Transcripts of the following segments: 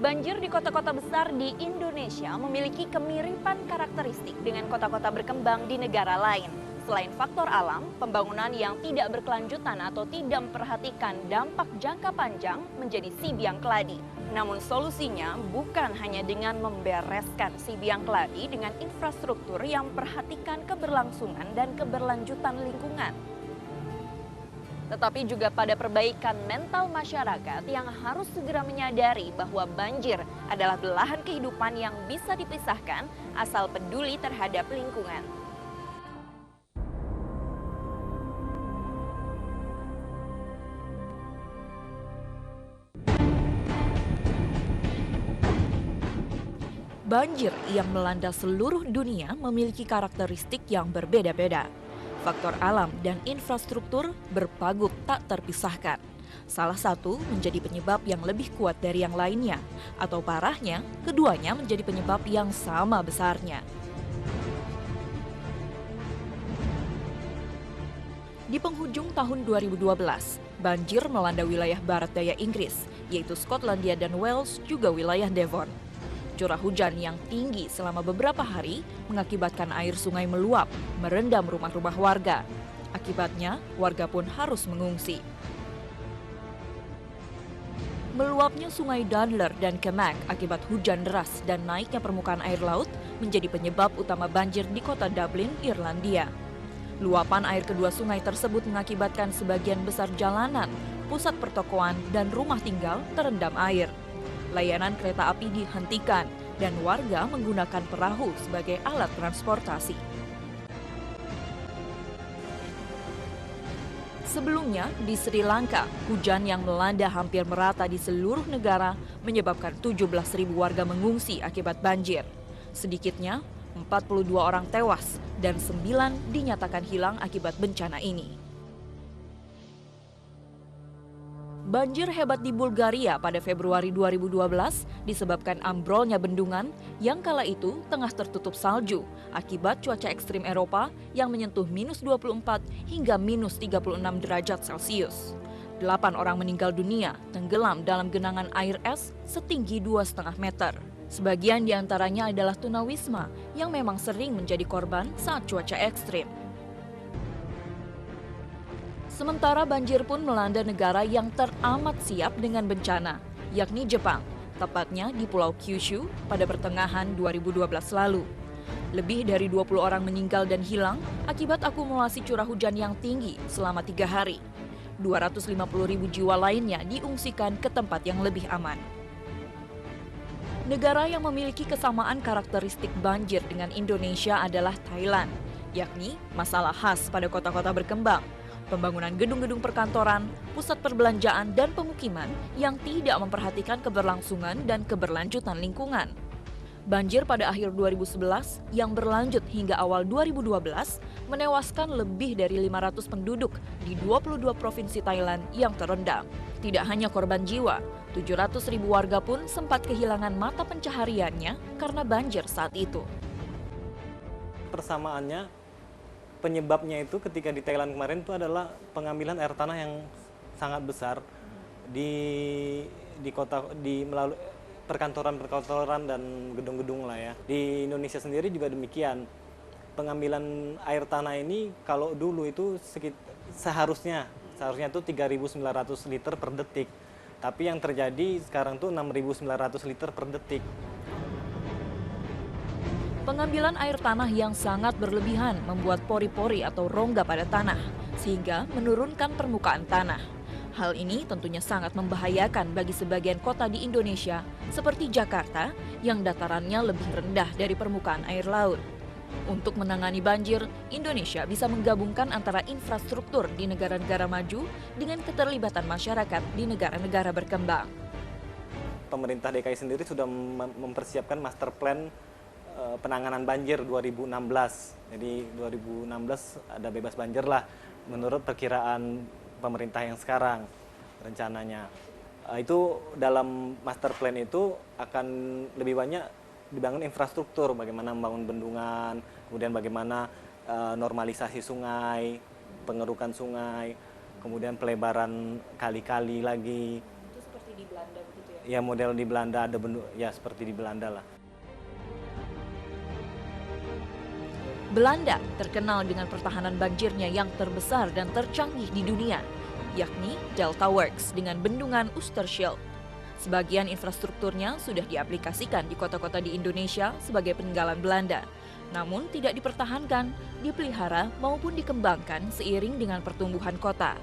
Banjir di kota-kota besar di Indonesia memiliki kemiripan karakteristik dengan kota-kota berkembang di negara lain. Selain faktor alam, pembangunan yang tidak berkelanjutan atau tidak memperhatikan dampak jangka panjang menjadi si biang keladi. Namun solusinya bukan hanya dengan membereskan si biang keladi dengan infrastruktur yang memperhatikan keberlangsungan dan keberlanjutan lingkungan, tetapi juga pada perbaikan mental masyarakat yang harus segera menyadari bahwa banjir adalah belahan kehidupan yang bisa dipisahkan asal peduli terhadap lingkungan. Banjir yang melanda seluruh dunia memiliki karakteristik yang berbeda-beda. Faktor alam dan infrastruktur berpagut tak terpisahkan. Salah satu menjadi penyebab yang lebih kuat dari yang lainnya, atau parahnya, keduanya menjadi penyebab yang sama besarnya. Di penghujung tahun 2012, banjir melanda wilayah barat daya Inggris, yaitu Skotlandia dan Wales, juga wilayah Devon. Curah hujan yang tinggi selama beberapa hari mengakibatkan air sungai meluap, merendam rumah-rumah warga. Akibatnya, warga pun harus mengungsi. Meluapnya sungai Danler dan Kemak akibat hujan deras dan naiknya permukaan air laut menjadi penyebab utama banjir di kota Dublin, Irlandia. Luapan air kedua sungai tersebut mengakibatkan sebagian besar jalanan, pusat pertokoan, dan rumah tinggal terendam air. Layanan kereta api dihentikan dan warga menggunakan perahu sebagai alat transportasi. Sebelumnya, di Sri Lanka, hujan yang melanda hampir merata di seluruh negara menyebabkan 17.000 warga mengungsi akibat banjir. Sedikitnya, 42 orang tewas dan 9 dinyatakan hilang akibat bencana ini. Banjir hebat di Bulgaria pada Februari 2012 disebabkan ambrolnya bendungan yang kala itu tengah tertutup salju akibat cuaca ekstrim Eropa yang menyentuh -24 hingga -36 derajat Celcius. 8 orang meninggal dunia tenggelam dalam genangan air es setinggi 2,5 meter. Sebagian diantaranya adalah tunawisma yang memang sering menjadi korban saat cuaca ekstrim. Sementara banjir pun melanda negara yang teramat siap dengan bencana, yakni Jepang, tepatnya di Pulau Kyushu pada pertengahan 2012 lalu. Lebih dari 20 orang meninggal dan hilang akibat akumulasi curah hujan yang tinggi selama 3 hari. 250.000 jiwa lainnya diungsikan ke tempat yang lebih aman. Negara yang memiliki kesamaan karakteristik banjir dengan Indonesia adalah Thailand, yakni masalah khas pada kota-kota berkembang, pembangunan gedung-gedung perkantoran, pusat perbelanjaan, dan pemukiman yang tidak memperhatikan keberlangsungan dan keberlanjutan lingkungan. Banjir pada akhir 2011 yang berlanjut hingga awal 2012 menewaskan lebih dari 500 penduduk di 22 provinsi Thailand yang terendam. Tidak hanya korban jiwa, 700.000 warga pun sempat kehilangan mata pencahariannya karena banjir saat itu. Persamaannya, penyebabnya itu ketika di Thailand kemarin itu adalah pengambilan air tanah yang sangat besar di kota, melalui perkantoran dan gedung-gedung lah ya. Di Indonesia sendiri juga demikian. Pengambilan air tanah ini kalau dulu itu seharusnya itu 3.900 liter per detik. Tapi yang terjadi sekarang tuh 6.900 liter per detik. Pengambilan air tanah yang sangat berlebihan membuat pori-pori atau rongga pada tanah, sehingga menurunkan permukaan tanah. Hal ini tentunya sangat membahayakan bagi sebagian kota di Indonesia, seperti Jakarta, yang datarannya lebih rendah dari permukaan air laut. Untuk menangani banjir, Indonesia bisa menggabungkan antara infrastruktur di negara-negara maju dengan keterlibatan masyarakat di negara-negara berkembang. Pemerintah DKI sendiri sudah mempersiapkan master plan penanganan banjir 2016. Jadi 2016 ada bebas banjir lah menurut perkiraan pemerintah yang sekarang rencananya. Itu dalam master plan itu akan lebih banyak dibangun infrastruktur, bagaimana membangun bendungan, kemudian bagaimana normalisasi sungai, pengerukan sungai, kemudian pelebaran kali-kali lagi. Itu seperti di Belanda begitu ya? ya model di Belanda, ada bentuk ya seperti di Belanda lah. Belanda terkenal dengan pertahanan banjirnya yang terbesar dan tercanggih di dunia, yakni Delta Works dengan bendungan Oosterschelde. Sebagian infrastrukturnya sudah diaplikasikan di kota-kota di Indonesia sebagai peninggalan Belanda, namun tidak dipertahankan, dipelihara maupun dikembangkan seiring dengan pertumbuhan kota.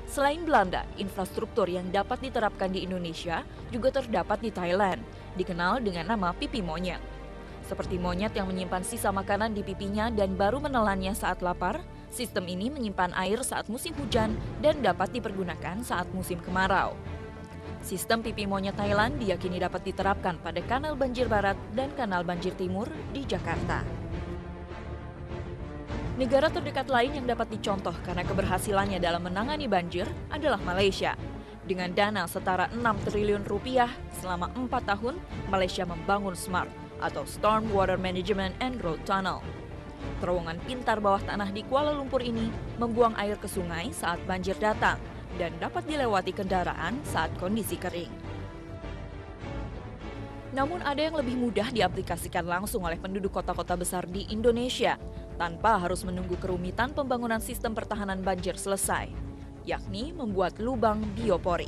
Selain Belanda, infrastruktur yang dapat diterapkan di Indonesia juga terdapat di Thailand, dikenal dengan nama pipi monyet. Seperti monyet yang menyimpan sisa makanan di pipinya dan baru menelannya saat lapar, sistem ini menyimpan air saat musim hujan dan dapat dipergunakan saat musim kemarau. Sistem pipi monyet Thailand diyakini dapat diterapkan pada Kanal Banjir Barat dan Kanal Banjir Timur di Jakarta. Negara terdekat lain yang dapat dicontoh karena keberhasilannya dalam menangani banjir adalah Malaysia. Dengan dana setara 6 triliun rupiah, selama 4 tahun, Malaysia membangun SMART atau Storm Water Management and Growth Tunnel. Terowongan pintar bawah tanah di Kuala Lumpur ini membuang air ke sungai saat banjir datang dan dapat dilewati kendaraan saat kondisi kering. Namun ada yang lebih mudah diaplikasikan langsung oleh penduduk kota-kota besar di Indonesia tanpa harus menunggu kerumitan pembangunan sistem pertahanan banjir selesai, yakni membuat lubang biopori.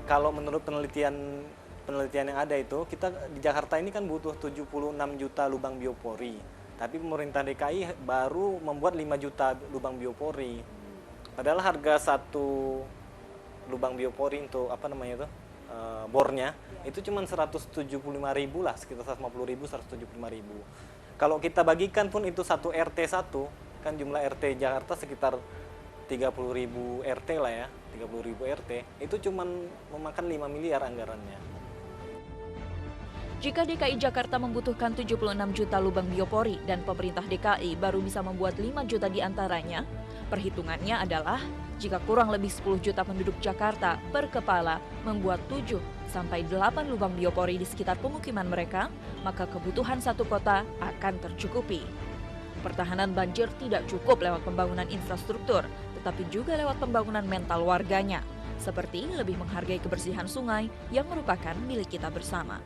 Kalau menurut penelitian yang ada itu, kita di Jakarta ini kan butuh 76 juta lubang biopori. Tapi pemerintah DKI baru membuat 5 juta lubang biopori. Padahal harga satu lubang biopori untuk bornya itu cuma 175.000 lah, sekitar 150.000, 175.000. Kalau kita bagikan pun itu satu RT satu, kan jumlah RT Jakarta sekitar 30.000 RT lah ya, 30.000 RT, itu cuma memakan 5 miliar anggarannya. Jika DKI Jakarta membutuhkan 76 juta lubang biopori dan pemerintah DKI baru bisa membuat 5 juta di antaranya, perhitungannya adalah jika kurang lebih 10 juta penduduk Jakarta per kepala membuat 7 sampai 8 lubang biopori di sekitar pemukiman mereka, maka kebutuhan satu kota akan tercukupi. Pertahanan banjir tidak cukup lewat pembangunan infrastruktur, tetapi juga lewat pembangunan mental warganya, seperti lebih menghargai kebersihan sungai yang merupakan milik kita bersama.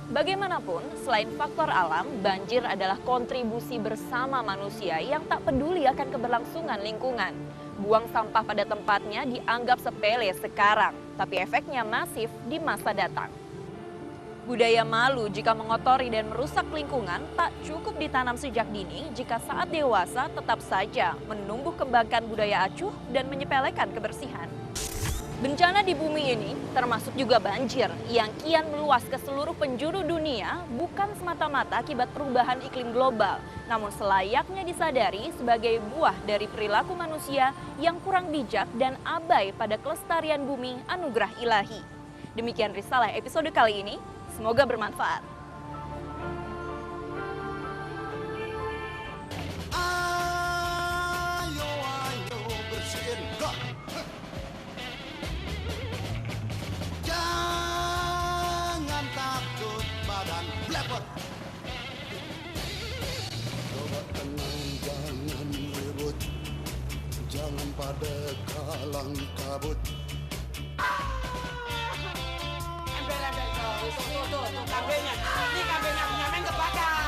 Bagaimanapun, selain faktor alam, banjir adalah kontribusi bersama manusia yang tak peduli akan keberlangsungan lingkungan. Buang sampah pada tempatnya dianggap sepele sekarang, tapi efeknya masif di masa datang. Budaya malu jika mengotori dan merusak lingkungan tak cukup ditanam sejak dini jika saat dewasa tetap saja menumbuh kembangkan budaya acuh dan menyepelekan kebersihan. Bencana di bumi ini, termasuk juga banjir, yang kian meluas ke seluruh penjuru dunia, bukan semata-mata akibat perubahan iklim global, namun selayaknya disadari sebagai buah dari perilaku manusia yang kurang bijak dan abai pada kelestarian bumi anugerah ilahi. Demikian risalah episode kali ini, semoga bermanfaat. Coba tenang, jangan ribut, jangan pada kalang kabut. Ember tuh, kambingnya. Ini kambingnya punya men kebakar.